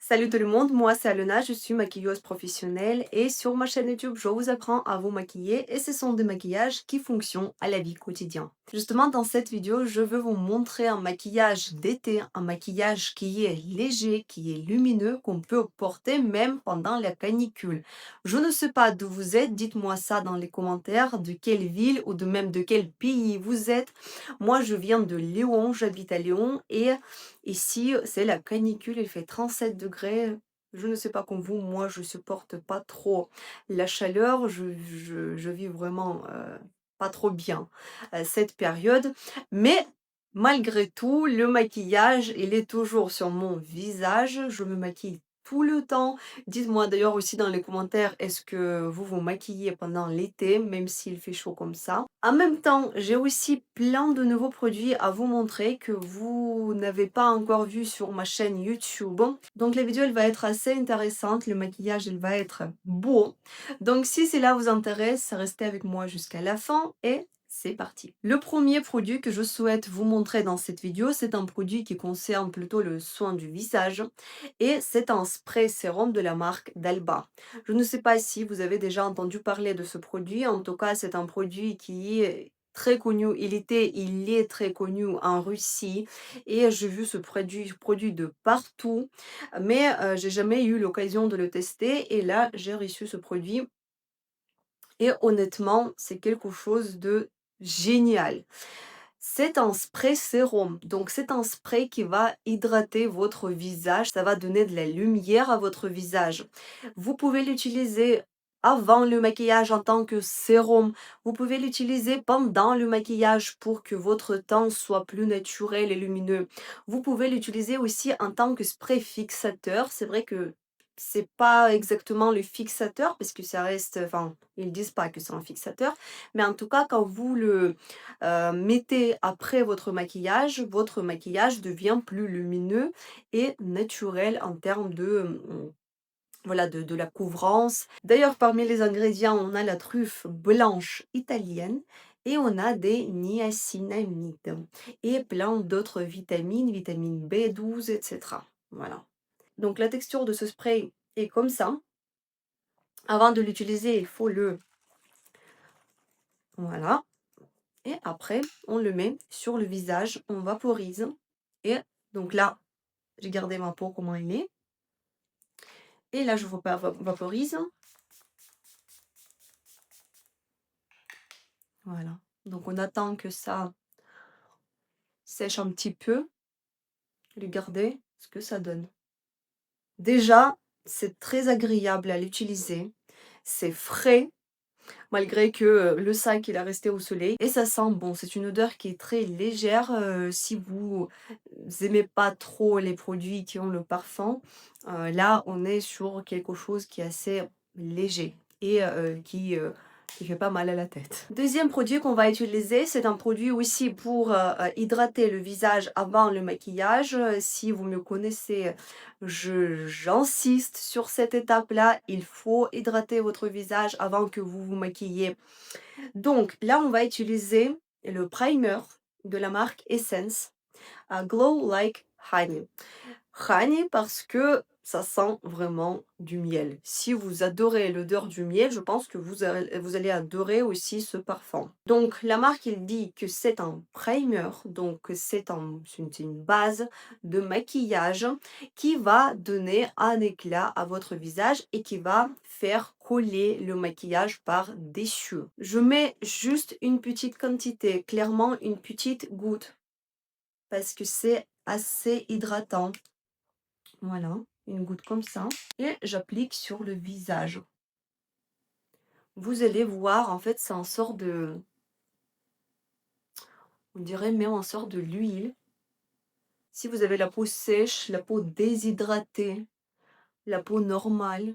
Salut tout le monde, moi c'est Alena, je suis maquilleuse professionnelle et sur ma chaîne YouTube, je vous apprends à vous maquiller et ce sont des maquillages qui fonctionnent à la vie quotidienne. Justement, dans cette vidéo, je veux vous montrer un maquillage d'été, un maquillage qui est léger, qui est lumineux, qu'on peut porter même pendant la canicule. Je ne sais pas d'où vous êtes, dites-moi ça dans les commentaires, de quelle ville ou de même de quel pays vous êtes. Moi, je viens de Lyon, j'habite à Lyon et ici, c'est la canicule, il fait 37 degrés. Je ne sais pas comme vous, moi je supporte pas trop la chaleur, je vis vraiment pas trop bien cette période. Mais malgré tout, le maquillage, il est toujours sur mon visage. Je me maquille tout le temps. Dites-moi d'ailleurs aussi dans les commentaires, est-ce que vous vous maquillez pendant l'été, même s'il fait chaud comme ça? En même temps, j'ai aussi plein de nouveaux produits à vous montrer que vous n'avez pas encore vu sur ma chaîne YouTube. Donc la vidéo, elle va être assez intéressante. Le maquillage, il va être beau. Donc si cela vous intéresse, restez avec moi jusqu'à la fin et c'est parti. Le premier produit que je souhaite vous montrer dans cette vidéo, c'est un produit qui concerne plutôt le soin du visage et c'est un spray sérum de la marque d'Alba. Je ne sais pas si vous avez déjà entendu parler de ce produit. En tout cas, c'est un produit qui est très connu. Il est très connu en Russie et j'ai vu ce produit de partout, mais j'ai jamais eu l'occasion de le tester et là, j'ai reçu ce produit et honnêtement, c'est quelque chose de génial. C'est un spray sérum, donc c'est un spray qui va hydrater votre visage, ça va donner de la lumière à votre visage. Vous pouvez l'utiliser avant le maquillage en tant que sérum, vous pouvez l'utiliser pendant le maquillage pour que votre teint soit plus naturel et lumineux. Vous pouvez l'utiliser aussi en tant que spray fixateur, c'est vrai que c'est pas exactement le fixateur parce que ça reste, enfin, ils disent pas que c'est un fixateur, mais en tout cas quand vous le mettez après votre maquillage devient plus lumineux et naturel en termes de, voilà, de la couvrance. D'ailleurs, parmi les ingrédients, on a la truffe blanche italienne et on a des niacinamides et plein d'autres vitamines, vitamine B12, etc. Voilà. Donc la texture de ce spray est comme ça. Avant de l'utiliser, il faut le... Voilà. Et après, on le met sur le visage, on vaporise. Et donc là, j'ai gardé ma peau comment elle est. Et là, je vaporise. Voilà. Donc on attend que ça sèche un petit peu. Regardez ce que ça donne. Déjà, c'est très agréable à l'utiliser. C'est frais, malgré que le sac il a resté au soleil. Et ça sent bon. C'est une odeur qui est très légère. Si vous aimez pas trop les produits qui ont le parfum, là on est sur quelque chose qui est assez léger et qui fait pas mal à la tête. Deuxième produit qu'on va utiliser, c'est un produit aussi pour hydrater le visage avant le maquillage. Si vous me connaissez, j'insiste sur cette étape-là. Il faut hydrater votre visage avant que vous vous maquillez. Donc là, on va utiliser le primer de la marque Essence. Glow Like Honey. Honey parce que ça sent vraiment du miel. Si vous adorez l'odeur du miel, je pense que vous allez adorer aussi ce parfum. Donc la marque, il dit que c'est un primer, donc c'est une base de maquillage qui va donner un éclat à votre visage et qui va faire coller le maquillage par-dessus. Je mets juste une petite quantité, clairement une petite goutte parce que c'est assez hydratant. Voilà, une goutte comme ça. Et j'applique sur le visage. Vous allez voir, en fait, c'est un sort de... On dirait même un sort de l'huile. Si vous avez la peau sèche, la peau déshydratée, la peau normale,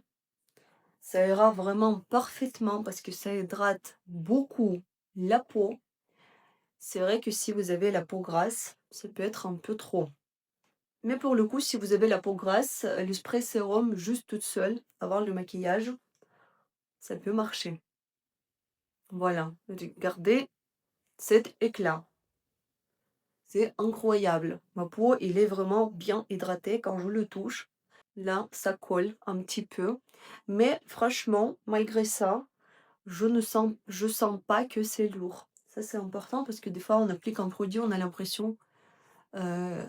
ça ira vraiment parfaitement parce que ça hydrate beaucoup la peau. C'est vrai que si vous avez la peau grasse, ça peut être un peu trop. Mais pour le coup, si vous avez la peau grasse, le spray sérum juste toute seule, avant le maquillage, ça peut marcher. Voilà, regardez cet éclat. C'est incroyable. Ma peau, il est vraiment bien hydratée quand je le touche. Là, ça colle un petit peu. Mais franchement, malgré ça, je sens pas que c'est lourd. Ça, c'est important parce que des fois, on applique un produit, on a l'impression euh,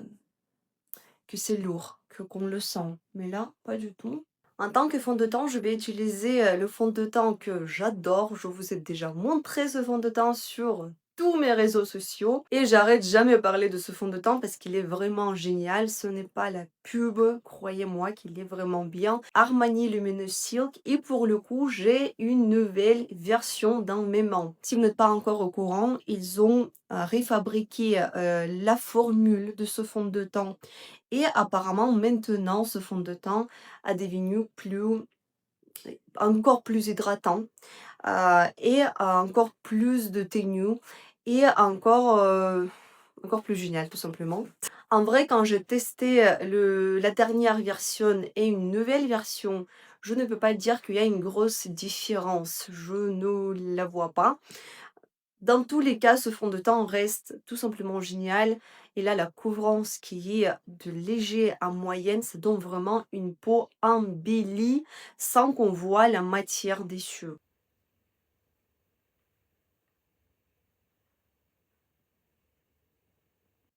que c'est lourd, qu'on le sent. Mais là, pas du tout. En tant que fond de teint, je vais utiliser le fond de teint que j'adore. Je vous ai déjà montré ce fond de teint sur tous mes réseaux sociaux. Et j'arrête jamais de parler de ce fond de teint parce qu'il est vraiment génial. Ce n'est pas la pub, croyez-moi qu'il est vraiment bien. Armani Luminous Silk. Et pour le coup, j'ai une nouvelle version dans mes mains. Si vous n'êtes pas encore au courant, ils ont refabriqué la formule de ce fond de teint. Et apparemment, maintenant, ce fond de teint a devenu encore plus hydratant et encore plus de tenue et encore plus génial, tout simplement. En vrai, quand j'ai testé la dernière version et une nouvelle version, je ne peux pas dire qu'il y a une grosse différence. Je ne la vois pas. Dans tous les cas, ce fond de teint reste tout simplement génial. Et là, la couvrance qui est de léger à moyenne, ça donne vraiment une peau embellie sans qu'on voit la matière dessus.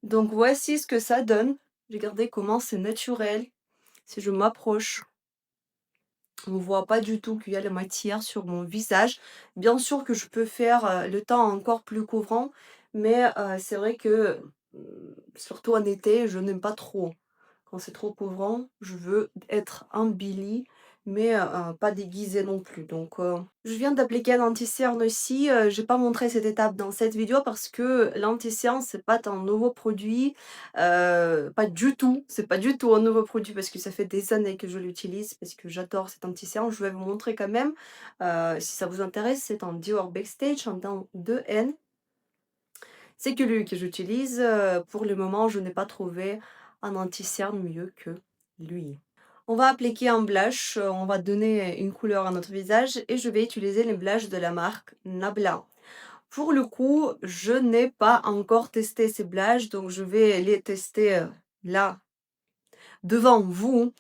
Donc voici ce que ça donne. Regardez comment c'est naturel. Si je m'approche, on ne voit pas du tout qu'il y a la matière sur mon visage. Bien sûr que je peux faire le teint encore plus couvrant, mais c'est vrai que, surtout en été, je n'aime pas trop. Quand c'est trop couvrant, je veux être embellie, mais pas déguisée non plus. Donc, je viens d'appliquer un anti-cerne aussi. J'ai pas montré cette étape dans cette vidéo parce que l'anti-cerne, c'est pas un nouveau produit. Pas du tout. C'est pas du tout un nouveau produit parce que ça fait des années que je l'utilise parce que j'adore cet anti-cerne. Je vais vous montrer quand même. Si ça vous intéresse, c'est un Dior Backstage en teint 2N. C'est que lui que j'utilise. Pour le moment, je n'ai pas trouvé un anti-cerne mieux que lui. On va appliquer un blush, on va donner une couleur à notre visage et je vais utiliser les blushs de la marque Nabla. Pour le coup, je n'ai pas encore testé ces blushs, donc je vais les tester là, devant vous.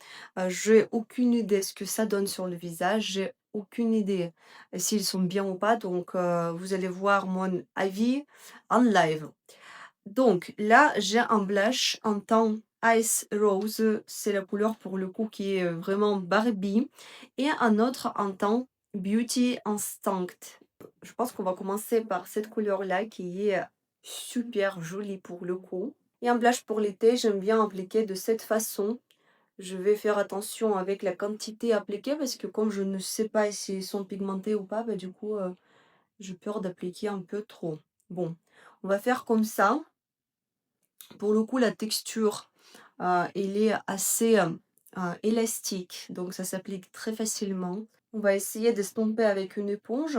J'ai aucune idée ce que ça donne sur le visage, j'ai aucune idée s'ils sont bien ou pas, donc vous allez voir mon avis en live. Donc là, j'ai un blush en teint Ice Rose, c'est la couleur pour le coup qui est vraiment Barbie, et un autre en teint Beauty Instinct. Je pense qu'on va commencer par cette couleur-là qui est super jolie pour le coup. Et un blush pour l'été, j'aime bien appliquer de cette façon. Je vais faire attention avec la quantité appliquée parce que comme je ne sais pas s'ils sont pigmentés ou pas, bah, du coup, j'ai peur d'appliquer un peu trop. Bon, on va faire comme ça. Pour le coup, la texture, elle est assez élastique, donc ça s'applique très facilement. On va essayer d'estomper avec une éponge.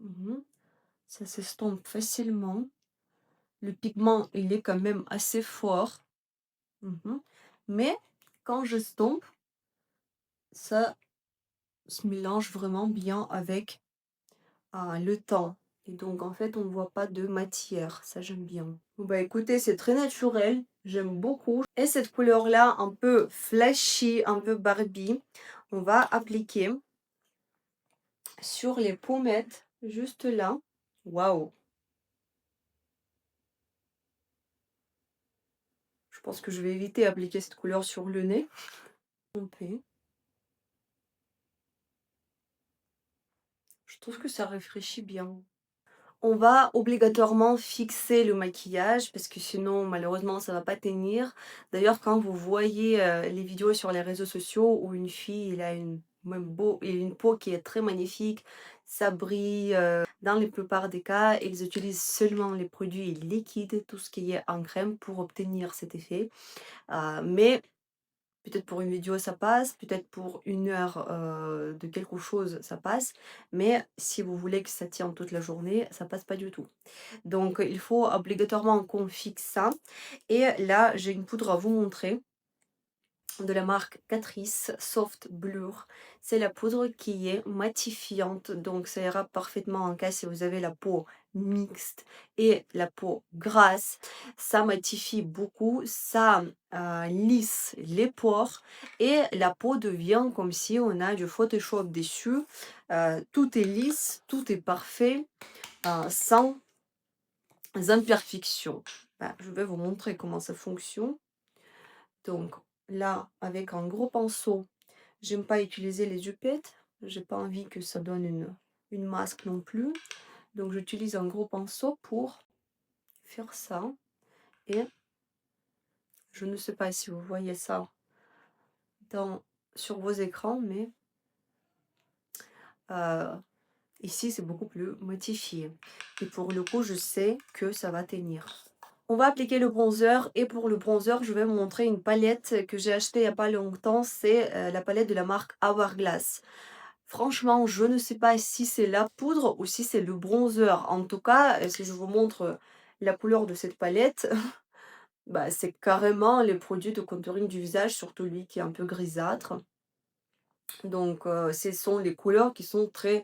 Mhm. Ça s'estompe facilement. Le pigment, il est quand même assez fort. Mhm. Mais quand j'estompe, ça se mélange vraiment bien avec le temps. Et donc, en fait, on ne voit pas de matière. Ça, j'aime bien. Bon, bah écoutez, c'est très naturel. J'aime beaucoup. Et cette couleur-là, un peu flashy, un peu Barbie, on va appliquer sur les pommettes, juste là. Waouh! Je pense que je vais éviter d'appliquer cette couleur sur le nez. Ok. Je trouve que ça réfléchit bien. On va obligatoirement fixer le maquillage parce que sinon malheureusement ça va pas tenir. D'ailleurs quand vous voyez les vidéos sur les réseaux sociaux où une fille elle a une peau qui est très magnifique, ça brille, dans la plupart des cas ils utilisent seulement les produits liquides, tout ce qui est en crème pour obtenir cet effet. Mais peut-être pour une vidéo ça passe, peut-être pour une heure de quelque chose ça passe, mais si vous voulez que ça tienne toute la journée, ça passe pas du tout. Donc il faut obligatoirement qu'on fixe ça. Et là, j'ai une poudre à vous montrer. de la marque Catrice Soft Blur. C'est la poudre qui est matifiante, donc ça ira parfaitement en cas si vous avez la peau mixte et la peau grasse. Ça matifie beaucoup, ça lisse les pores et la peau devient comme si on a du Photoshop dessus. Tout est lisse, tout est parfait, sans imperfections. Je vais vous montrer comment ça fonctionne. Donc là, avec un gros pinceau, j'aime pas utiliser les hupettes. J'ai pas envie que ça donne une masque non plus. Donc j'utilise un gros pinceau pour faire ça. Et je ne sais pas si vous voyez ça sur vos écrans, mais euh, ici c'est beaucoup plus modifié. Et pour le coup, je sais que ça va tenir. On va appliquer le bronzer et pour le bronzer, je vais vous montrer une palette que j'ai achetée il n'y a pas longtemps. C'est la palette de la marque Hourglass. Franchement, je ne sais pas si c'est la poudre ou si c'est le bronzer. En tout cas, si je vous montre la couleur de cette palette, c'est carrément les produits de contouring du visage, surtout lui qui est un peu grisâtre. Donc, ce sont les couleurs qui sont très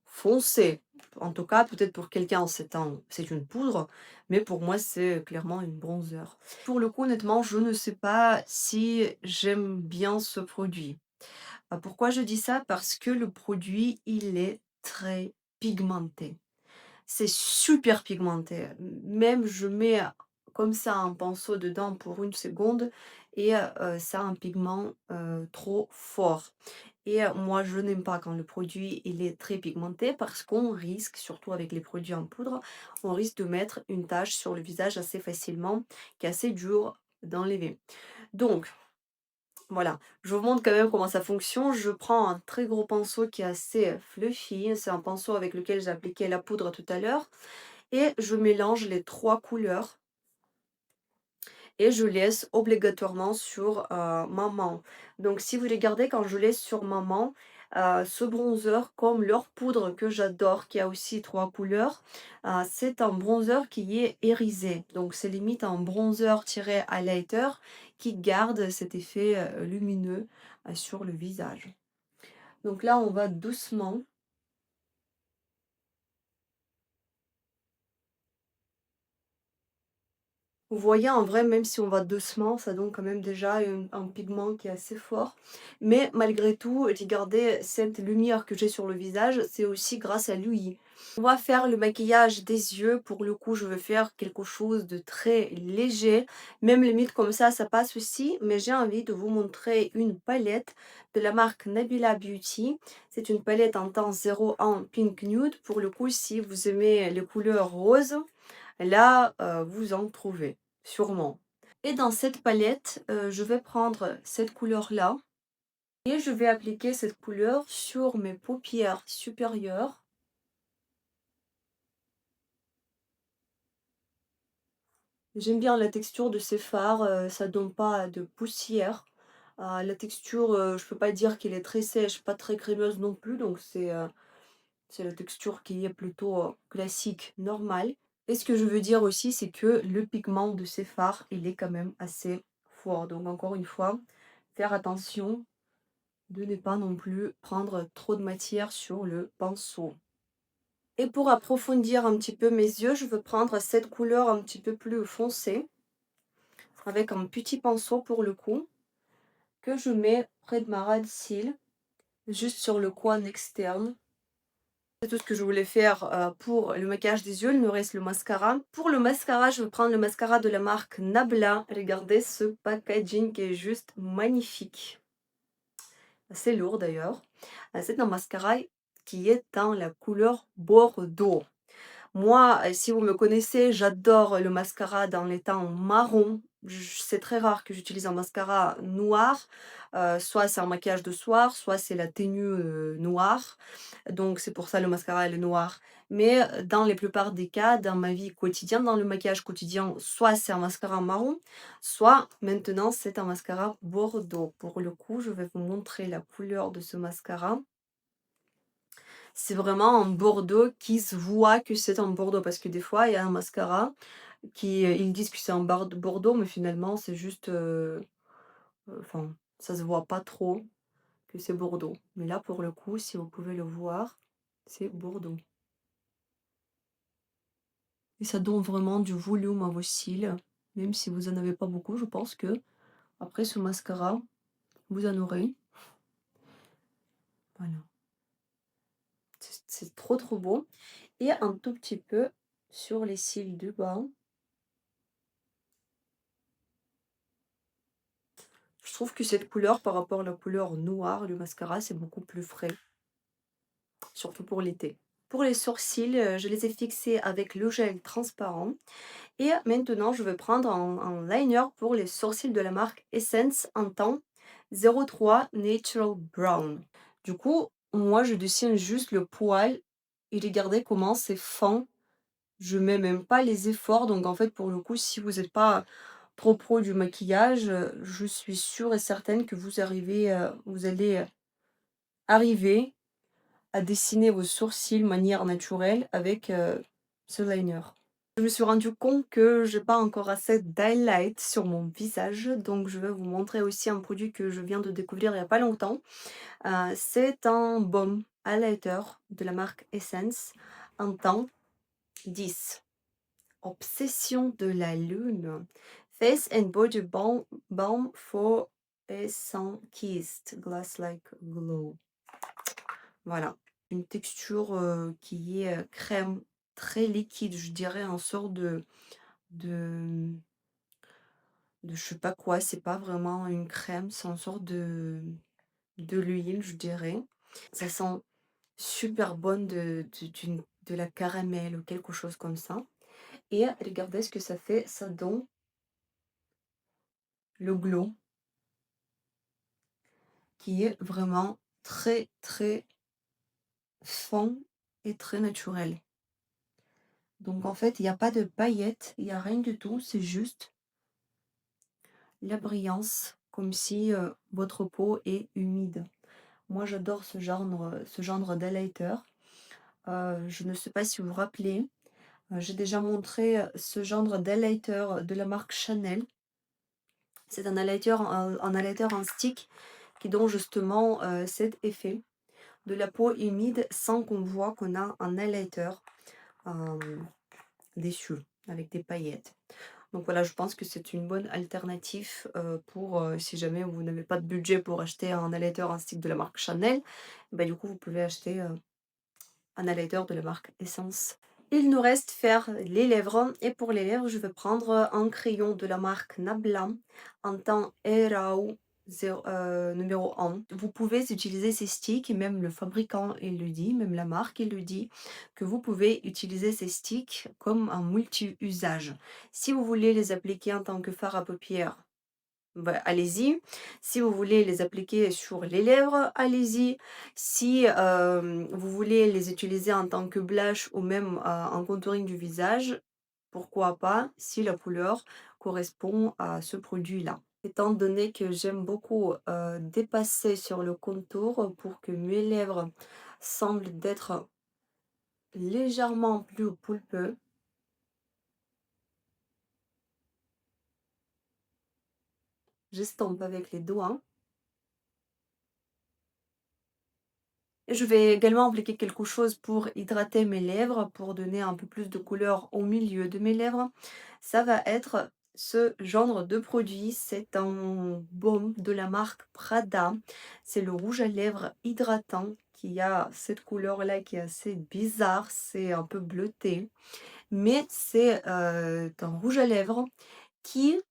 foncées. En tout cas, peut-être pour quelqu'un, c'est une poudre, mais pour moi, c'est clairement une bronzer. Pour le coup, honnêtement, je ne sais pas si j'aime bien ce produit. Pourquoi je dis ça? Parce que le produit, il est très pigmenté. C'est super pigmenté. Même je mets comme ça un pinceau dedans pour une seconde et ça a un pigment trop fort. Et moi, je n'aime pas quand le produit il est très pigmenté parce qu'on risque, surtout avec les produits en poudre, on risque de mettre une tache sur le visage assez facilement, qui est assez dur d'enlever. Donc, voilà, je vous montre quand même comment ça fonctionne. Je prends un très gros pinceau qui est assez fluffy. C'est un pinceau avec lequel j'ai appliqué la poudre tout à l'heure. Et je mélange les trois couleurs et je laisse obligatoirement sur ma main. Donc si vous regardez quand je laisse sur ma main, ce bronzer, comme leur poudre que j'adore, qui a aussi trois couleurs, c'est un bronzer qui est irisé. Donc c'est limite un bronzer tiré highlighter qui garde cet effet lumineux sur le visage. Donc là, on va doucement. Vous voyez, en vrai, même si on va doucement, ça donne quand même déjà un pigment qui est assez fort. Mais malgré tout, regardez cette lumière que j'ai sur le visage, c'est aussi grâce à lui. On va faire le maquillage des yeux. Pour le coup, je veux faire quelque chose de très léger. Même limite comme ça passe aussi. Mais j'ai envie de vous montrer une palette de la marque Nabila Beauty. C'est une palette en teint 01 Pink Nude. Pour le coup, si vous aimez les couleurs roses, là, vous en trouvez, sûrement. Et dans cette palette, je vais prendre cette couleur-là et je vais appliquer cette couleur sur mes paupières supérieures. J'aime bien la texture de ces fards, ça donne pas de poussière. La texture, je peux pas dire qu'elle est très sèche, pas très crémeuse non plus, donc c'est la texture qui est plutôt classique, normale. Et ce que je veux dire aussi, c'est que le pigment de ces fards, il est quand même assez fort. Donc encore une fois, faire attention de ne pas non plus prendre trop de matière sur le pinceau. Et pour approfondir un petit peu mes yeux, je veux prendre cette couleur un petit peu plus foncée, avec un petit pinceau pour le coup, que je mets près de ma ras de cils, juste sur le coin externe. C'est tout ce que je voulais faire pour le maquillage des yeux. Il me reste le mascara. Pour le mascara, je vais prendre le mascara de la marque Nabla. Regardez ce packaging qui est juste magnifique. Assez lourd d'ailleurs. C'est un mascara qui est dans la couleur Bordeaux. Moi, si vous me connaissez, j'adore le mascara dans les teints marron. C'est très rare que j'utilise un mascara noir. Soit c'est un maquillage de soir, soit c'est la tenue noire. Donc c'est pour ça le mascara elle est noir. Mais dans la plupart des cas, dans ma vie quotidienne, dans le maquillage quotidien, soit c'est un mascara marron, soit maintenant c'est un mascara bordeaux. Pour le coup, je vais vous montrer la couleur de ce mascara. C'est vraiment un bordeaux qui se voit que c'est un bordeaux parce que des fois il y a un mascara qui ils disent que c'est un bordeaux mais finalement c'est juste enfin Ça se voit pas trop que c'est Bordeaux. Mais là, pour le coup, si vous pouvez le voir, c'est Bordeaux. Et ça donne vraiment du volume à vos cils, même si vous en avez pas beaucoup, je pense que après ce mascara, vous en aurez. Voilà. C'est trop trop beau. Et un tout petit peu sur les cils du bas. Je trouve que cette couleur, par rapport à la couleur noire du mascara, c'est beaucoup plus frais. Surtout pour l'été. Pour les sourcils, je les ai fixés avec le gel transparent. Et maintenant, je vais prendre un liner pour les sourcils de la marque Essence en teint 03 Natural Brown. Du coup, moi, je dessine juste le poil et regardez comment c'est fin. Je mets même pas les efforts. Donc, en fait, pour le coup, si vous n'êtes pas trop pro du maquillage, je suis sûre et certaine que vous allez arriver à dessiner vos sourcils de manière naturelle avec ce liner. Je me suis rendu compte que j'ai pas encore assez d'highlight sur mon visage, donc je vais vous montrer aussi un produit que je viens de découvrir il y a pas longtemps. C'est un baume highlighter de la marque Essence en teint 10. Obsession de la lune. Face and Body Balm for a Sun-Kissed Glass-like Glow. Voilà, une texture qui est crème très liquide, je dirais, en sorte de, de je sais pas quoi, c'est pas vraiment une crème, c'est une sorte de l'huile, je dirais. Ça sent super bonne de la caramel ou quelque chose comme ça. Et regardez ce que ça fait, ça donne le glow qui est vraiment très très fin et très naturel. Donc en fait, il n'y a pas de paillettes, il n'y a rien du tout, c'est juste la brillance, comme si votre peau est humide. Moi, j'adore ce genre d'highlighter. Je ne sais pas si vous vous rappelez, j'ai déjà montré ce genre d'highlighter de la marque Chanel. C'est un highlighter en stick qui donne justement cet effet de la peau humide sans qu'on voit qu'on a un highlighter euh, dessus avec des paillettes. Donc voilà, je pense que c'est une bonne alternative pour si jamais vous n'avez pas de budget pour acheter un highlighter en stick de la marque Chanel, bah, du coup vous pouvez acheter un highlighter de la marque Essence. Il nous reste faire les lèvres et pour les lèvres je vais prendre un crayon de la marque Nabla en teint Erao numéro 1. Vous pouvez utiliser ces sticks, et même le fabricant il le dit, même la marque il le dit, que vous pouvez utiliser ces sticks comme un multi-usage. Si vous voulez les appliquer en tant que fard à paupières, bah, allez-y. Si vous voulez les appliquer sur les lèvres, allez-y. Si vous voulez les utiliser en tant que blush ou même en contouring du visage, pourquoi pas, si la couleur correspond à ce produit-là. Étant donné que j'aime beaucoup dépasser sur le contour pour que mes lèvres semblent d'être légèrement plus pulpeux, j'estompe avec les doigts. Et je vais également appliquer quelque chose pour hydrater mes lèvres, pour donner un peu plus de couleur au milieu de mes lèvres. Ça va être ce genre de produit. C'est un baume de la marque Prada. C'est le rouge à lèvres hydratant qui a cette couleur-là qui est assez bizarre. C'est un peu bleuté. Mais c'est un rouge à lèvres qui,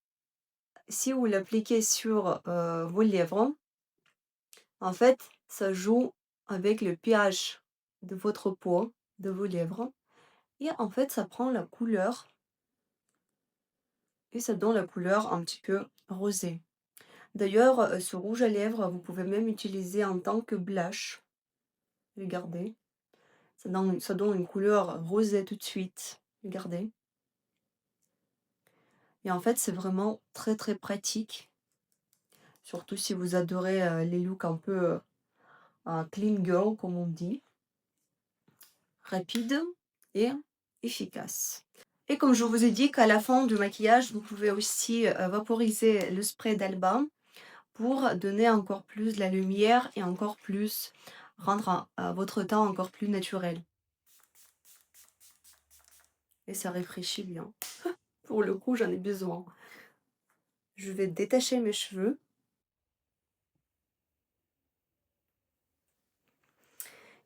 si vous l'appliquez sur vos lèvres, en fait, ça joue avec le pH de votre peau, de vos lèvres. Et en fait, ça prend la couleur et ça donne la couleur un petit peu rosée. D'ailleurs, ce rouge à lèvres, vous pouvez même utiliser en tant que blush. Regardez. Ça donne une couleur rosée tout de suite. Regardez. Et en fait, c'est vraiment très très pratique. Surtout si vous adorez les looks un peu clean girl, comme on dit. Rapide et efficace. Et comme je vous ai dit qu'à la fin du maquillage, vous pouvez aussi vaporiser le spray d'Alba pour donner encore plus de la lumière et encore plus rendre votre teint encore plus naturel. Et ça réfléchit bien. Pour le coup, j'en ai besoin. Je vais détacher mes cheveux.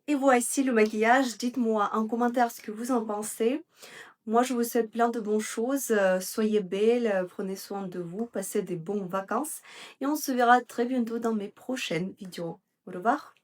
Et voici le maquillage. Dites-moi en commentaire ce que vous en pensez. Moi, je vous souhaite plein de bonnes choses. Soyez belles, prenez soin de vous, passez des bonnes vacances. Et on se verra très bientôt dans mes prochaines vidéos. Au revoir.